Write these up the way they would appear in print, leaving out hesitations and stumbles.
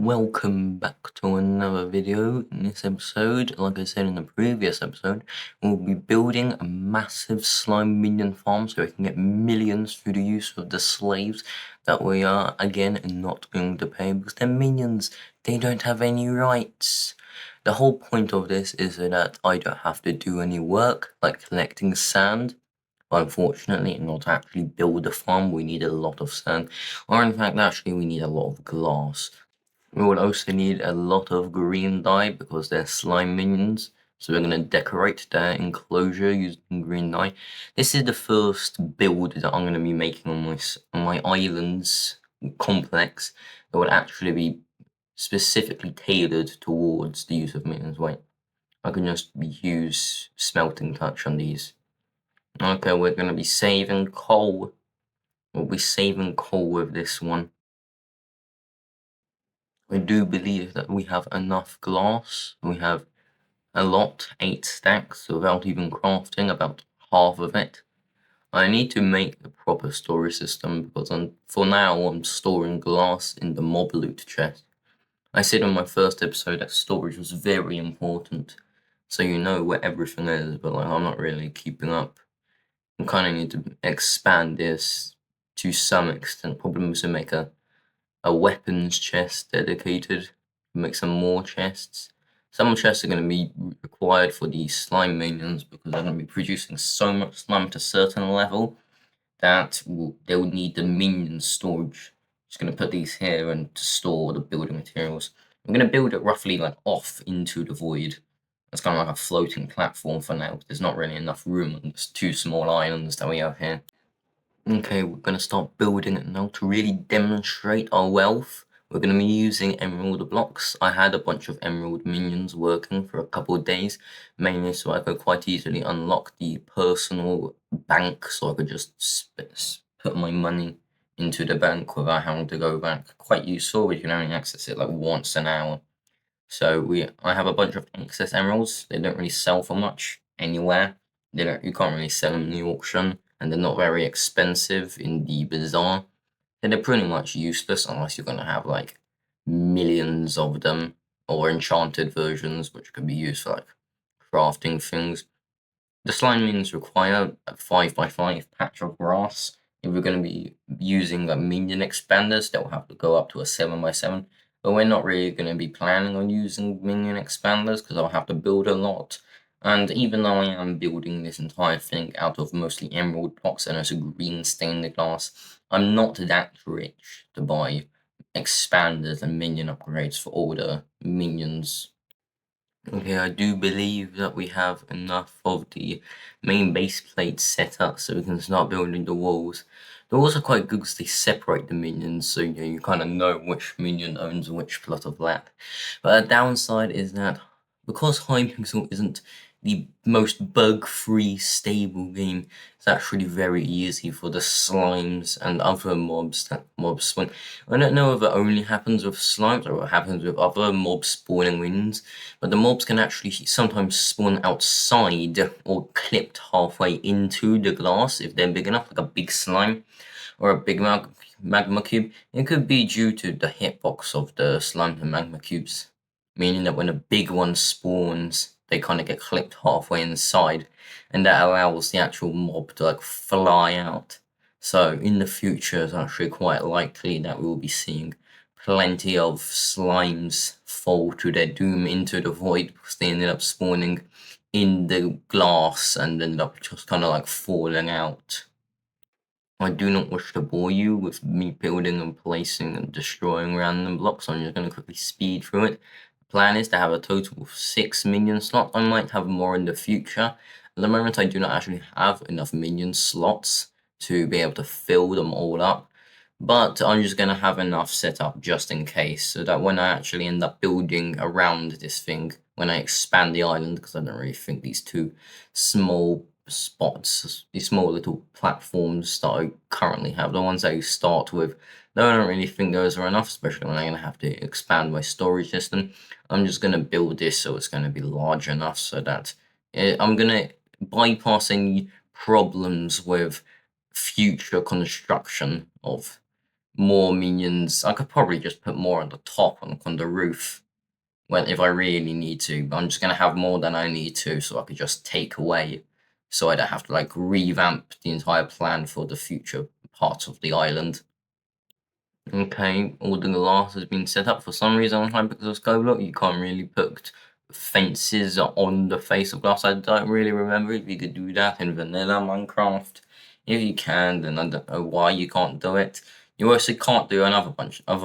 Welcome back to another video. In this episode, like I said in the previous episode, we'll be building a massive slime minion farm so we can get millions through the use of the slaves that we are, again, not going to pay because they're minions. They don't have any rights. The whole point of this is that I don't have to do any work, like collecting sand. Unfortunately, in order to actually build a farm, we need a lot of sand. Or in fact, actually, we need a lot of glass. We will also need a lot of green dye because they're slime minions. So we're going to decorate their enclosure using green dye. This is the first build that I'm going to be making on my islands complex that would actually be specifically tailored towards the use of minions. Wait, I can just use smelting touch on these. Okay, we're going to be saving coal. We'll be saving coal with this one. I do believe that we have enough glass. We have a lot, 8 stacks, so without even crafting about half of it. I need to make a proper storage system because for now I'm storing glass in the mob loot chest. I said in my first episode that storage was very important, so you know where everything is, but like I'm not really keeping up. I kind of need to expand this to some extent, probably also make a weapons chest dedicated, make some more chests. Some chests are going to be required for the slime minions because they're going to be producing so much slime at a certain level that they will need the minion storage. Just going to put these here and to store the building materials. I'm going to build it roughly like off into the void. It's kind of like a floating platform for now. There's not really enough room on these 2 small islands that we have here. Okay, we're going to start building it now to really demonstrate our wealth. We're going to be using emerald blocks. I had a bunch of emerald minions working for a couple of days, mainly so I could quite easily unlock the personal bank, so I could just put my money into the bank without having to go back. Quite useful, you can only access it like once an hour. So I have a bunch of excess emeralds. They don't really sell for much anywhere. You can't really sell them in the auction, and they're not very expensive in the bazaar. And they're pretty much useless unless you're going to have like millions of them, or enchanted versions, which could be used for like crafting things. The slime minions require a 5x5 patch of grass. If we're going to be using minion expanders, they'll have to go up to a 7x7. But we're not really going to be planning on using minion expanders because I'll have to build a lot. And even though I am building this entire thing out of mostly emerald blocks and also green stained glass, I'm not that rich to buy expanders and minion upgrades for all the minions. Okay, I do believe that we have enough of the main base plate set up so we can start building the walls. The walls are quite good because they separate the minions, so you kind of know which minion owns which plot of land. But the downside is that because Hypixel isn't the most bug-free, stable game, it's actually very easy for the slimes and other mobs that mobs spawn. I don't know if it only happens with slimes or it happens with other mob spawning minions, but the mobs can actually sometimes spawn outside or clipped halfway into the glass if they're big enough, like a big slime or a big magma cube. It could be due to the hitbox of the slime and magma cubes, meaning that when a big one spawns, they kind of get clipped halfway inside, and that allows the actual mob to like fly out. So in the future, it's actually quite likely that we'll be seeing plenty of slimes fall to their doom into the void because they ended up spawning in the glass and ended up just kind of like falling out. I do not wish to bore you with me building and placing and destroying random blocks. I'm just going to quickly speed through it. The plan is to have a total of 6 minion slots. I might have more in the future. At the moment, I do not actually have enough minion slots to be able to fill them all up. But I'm just going to have enough set up just in case, so that when I actually end up building around this thing, when I expand the island, because I don't really think these 2 small spots, these small little platforms that I currently have, the ones I start with, though I don't really think those are enough, especially when I'm going to have to expand my storage system. I'm just going to build this so it's going to be large enough so that I'm going to bypass any problems with future construction of more minions. I could probably just put more on the top, on the roof, when if I really need to. But I'm just gonna have more than I need to, so I could just take away, so I don't have to like revamp the entire plan for the future parts of the island. Okay, all the glass has been set up. For some reason on Hypixel Skyblock, you can't really put fences on the face of glass. I don't really remember if you could do that in vanilla Minecraft. If you can, then I don't know why you can't do it. You also can't do other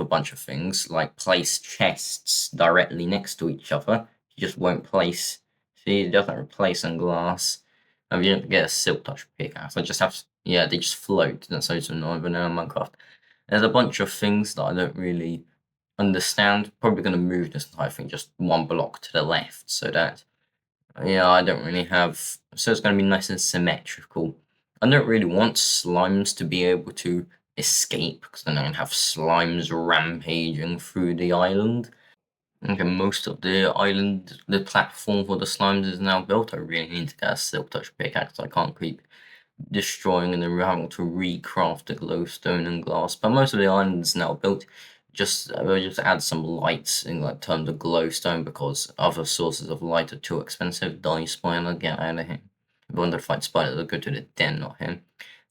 bunch of things, like place chests directly next to each other. You just won't place. See, it doesn't replace on glass. And you don't get a silk touch pickaxe. I just have, yeah, they just float. That's so annoying vanilla Minecraft. There's a bunch of things that I don't really understand. Probably going to move this entire thing just one block to the left, so that, yeah, I don't really have. So it's going to be nice and symmetrical. I don't really want slimes to be able to escape, because then I'm going to have slimes rampaging through the island. Okay, most of the island, the platform for the slimes is now built. I really need to get a silk touch pickaxe. I can't keep destroying and then we're having to recraft the glowstone and glass. But most of the island's now built. Just add some lights in like terms of glowstone, because other sources of light are too expensive. Die spider, get out of here. If you want to fight spiders, go to the den, not him.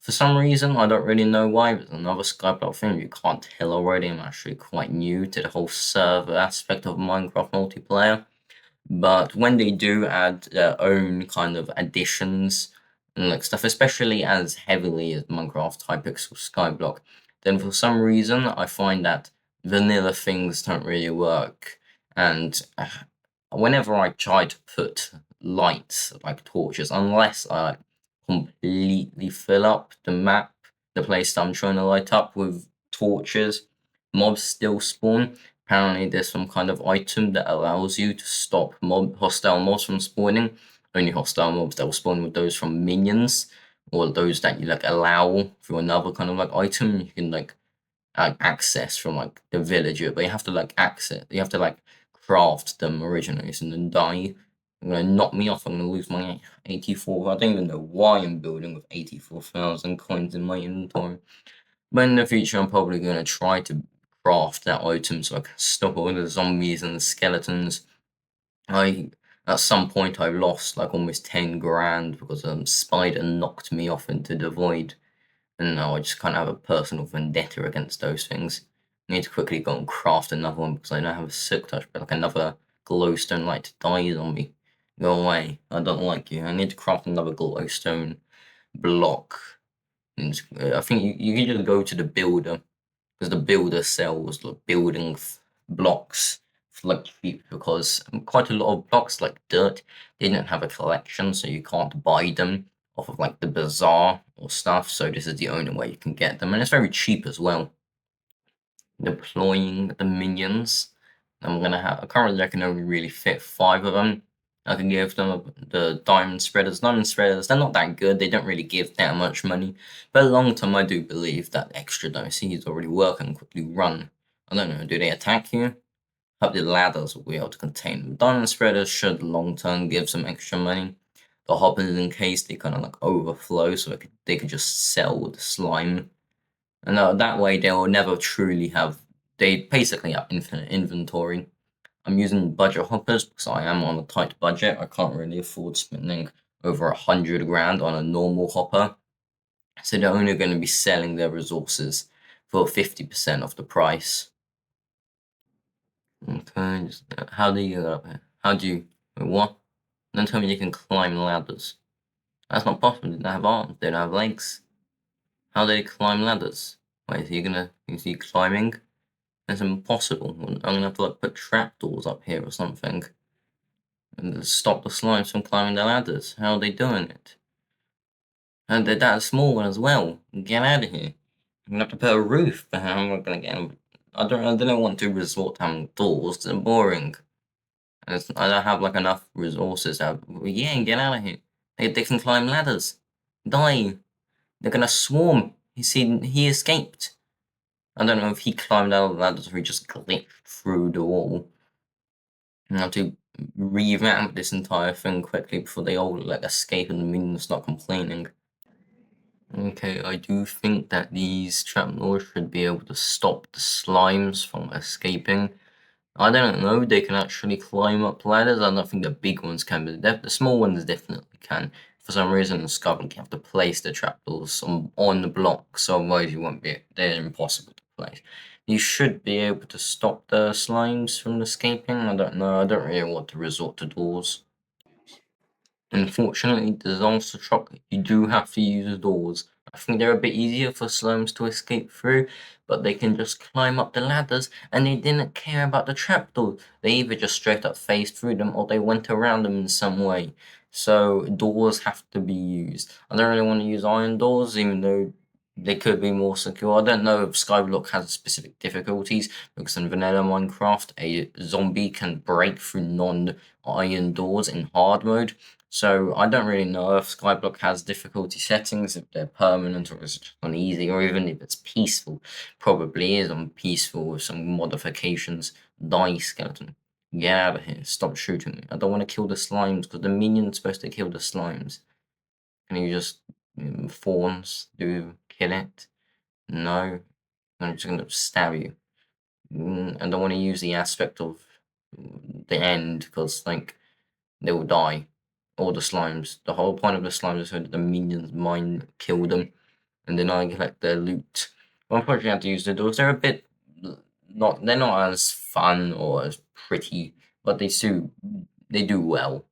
For some reason, I don't really know why, there's another Skyblock thing you can't tell already. I'm actually quite new to the whole server aspect of Minecraft multiplayer. But when they do add their own kind of additions and like stuff, especially as heavily as Minecraft Hypixel Skyblock, then for some reason I find that vanilla things don't really work. And whenever I try to put lights like torches, unless I completely fill up the map, the place that I'm trying to light up with torches, mobs still spawn. Apparently, there's some kind of item that allows you to stop hostile mobs from spawning. Only hostile mobs that will spawn with those from minions, or those that you like allow through another kind of like item. You can like access from like the villager, but you have to like access. You have to like craft them originally, so then die. You're gonna knock me off. I'm gonna lose my 84. I don't even know why I'm building with 84,000 coins in my inventory. But in the future, I'm probably going to try to craft that item so I can stop all the zombies and the skeletons. At some point, I lost like almost 10 grand because a spider knocked me off into the void. And now I just kind of have a personal vendetta against those things. I need to quickly go and craft another one because I don't have a silk touch, but like another glowstone light to die on me. Go away. I don't like you. I need to craft another glowstone block. And I think you can just go to the builder, because the builder sells like building blocks for like cheap, because quite a lot of blocks like dirt, they don't have a collection, so you can't buy them off of like the bazaar or stuff. So this is the only way you can get them, and it's very cheap as well. Deploying the minions. Currently I can only really fit 5 of them. I can give them the diamond spreaders. Diamond spreaders, they're not that good. They don't really give that much money. But long term, I do believe that extra dice already work and quickly run. I don't know, do they attack you? Hope the ladders will be able to contain them. Diamond spreaders should long term give some extra money. The hoppers, in case they kind of like overflow, so they could just sell the slime. And that way they will never truly have, they basically have infinite inventory. I'm using budget hoppers because I am on a tight budget. I can't really afford spending over 100 grand on a normal hopper. So they're only going to be selling their resources for 50% of the price. Okay, how do you get up here? How do you, wait, what? Don't tell me you can climb ladders. That's not possible. They don't have arms, they don't have legs. How do they climb ladders? Wait, is he climbing? It's impossible. I'm gonna have to like put trapdoors up here or something. And stop the slimes from climbing the ladders. How are they doing it? And they're that small one as well. Get out of here. I'm gonna have to put a roof, but how am I gonna get them? I don't want to resort to having doors. They're boring. I don't have like enough resources. Yeah, get out of here. They can climb ladders. Die. They're gonna swarm. He escaped. I don't know if he climbed out of the ladders or he just glitched through the wall. I have to revamp this entire thing quickly before they all like escape and the minions start complaining. Okay, I do think that these trapdoors should be able to stop the slimes from escaping. I don't know, they can actually climb up ladders. I don't think the big ones can, but the small ones definitely can. For some reason in Skyblock you have to place the trapdoors on the block, so otherwise you won't be. They're impossible to place. You should be able to stop the slimes from escaping. I don't know. I don't really want to resort to doors. Unfortunately, disaster shock, you do have to use doors. I think they're a bit easier for slimes to escape through, but they can just climb up the ladders and they didn't care about the trapdoors. They either just straight up phased through them or they went around them in some way. So doors have to be used. I don't really want to use iron doors, even though they could be more secure. I don't know if Skyblock has specific difficulties, because in vanilla Minecraft, a zombie can break through non-iron doors in hard mode. So I don't really know if Skyblock has difficulty settings, if they're permanent or is it just on easy, or even if it's peaceful. Probably is on peaceful with some modifications. Die, skeleton. Get out of here. Stop shooting me. I don't want to kill the slimes because the minion's supposed to kill the slimes. Can you just fawns kill it? No. I'm just gonna stab you. I don't want to use the aspect of the end because like they will die. All the slimes. The whole point of the slimes is so that the minions mine kill them, and then I collect their loot. Well, unfortunately, I have to use the doors. They're a bit not. They're not as fun or as pretty, but they do well.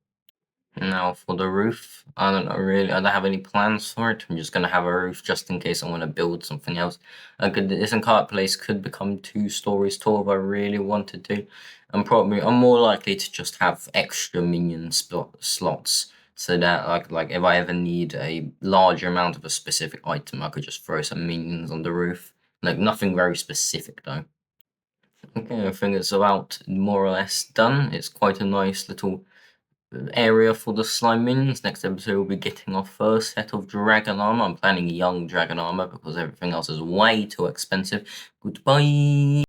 Now for the roof, I don't know really. I don't have any plans for it. I'm just gonna have a roof just in case I want to build something else. This entire place could become 2 stories tall if I really wanted to. I'm more likely to just have extra minion slots so that like if I ever need a larger amount of a specific item, I could just throw some minions on the roof. Like nothing very specific though. Okay, I think it's about more or less done. It's quite a nice little area for the slime minions. Next episode we'll be getting our first set of dragon armor. I'm planning young dragon armor because everything else is way too expensive. Goodbye!